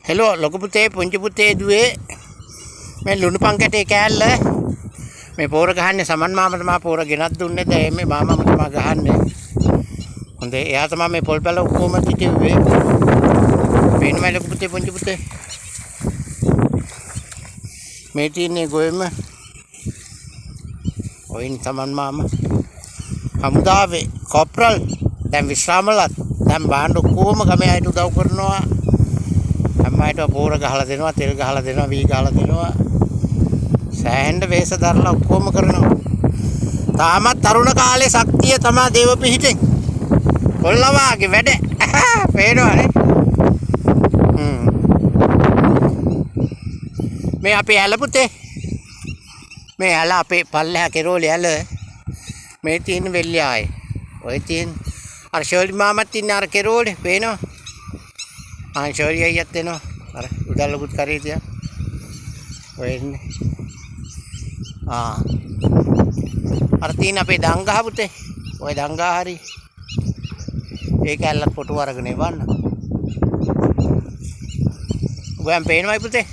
hello ලොකු පුතේ පුංචි පුතේ දුවේ මේ ලුණු පංකටේ කෑල්ල මේ පෝර ගහන්නේ සමන් මාමා තමයි පෝර ගෙනත් දුන්නේ දැන් මේ මාමා තමයි ගහන්නේ හොඳේ එයා තමයි මේ පොල් පැල ඔක්කොම තිටුවේ පේනවා ලොකු පුතේ පුංචි පුතේ මේ තියන්නේ ගොයම ඔයින් සමන් මාමා හමුදාවේ කොප්‍රල් දැන් විශ්‍රාමලත් දැන් බාණ්ඩ ඔක්කොම ගමේ අයට උදව් කරනවා අම්මයිට පෝර ගහලා දෙනවා තෙල් ගහලා දෙනවා වී ගහලා දෙනවා සෑහෙන්න වේස දරලා ඔක්කොම කරනවා තාමත් තරුණ කාලේ ශක්තිය තමයි දේව පිහිටෙන් කොල්ලවාගේ වැඩ පේනවනේ මේ අපේ ඇල පුතේ මේ ඇල අපේ පල්ලෙහා කෙරෝලේ ඇල මේ තියෙන වෙල්ලියායේ ඔය තියෙන අර ෂර්ලි මාමත් ඉන්න අර කෙරෝලේ පේනවා ෂර්ලි අයියත් එනවා අර උදල්ලකුත් කරේ තියා ඔය ඉන්නේ අර තියෙන අපේ දංගහ පුතේ ඔය දංගහ හරි ඒක ඇල්ලත් ෆොටෝ අරගෙන එවන්න ඔයන් පේනවයි පුතේ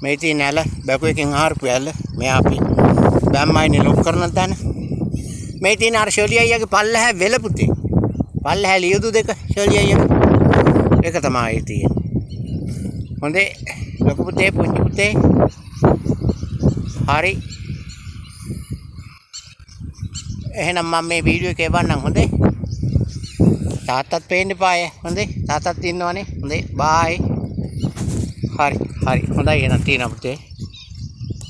මේ තියෙන ඇල බැකුවකින් ආරපු ඇල මේ අපි බැම්මයිනේ ලොක් කරන තැන මේ තියෙන අර ෂර්ලි අයියාගේ පල්ලෙහා වෙල පුතේ පල්ලෙහා ලියුදු දෙක ෂර්ලි අයියා ඒක තමයි තියෙන්නේ හොඳේ ලොකු පුතේ පුංචි පුතේ හරි එහෙනම් මම මේ වීඩියෝ එක එවන්නම් හොඳේ තාත්තත් පේන්න එපාය හොඳේ තාත්තත් ඉන්නවනේ හොඳේ බායි හරි හොඳයි එහෙනම් තියෙනවා පුතේ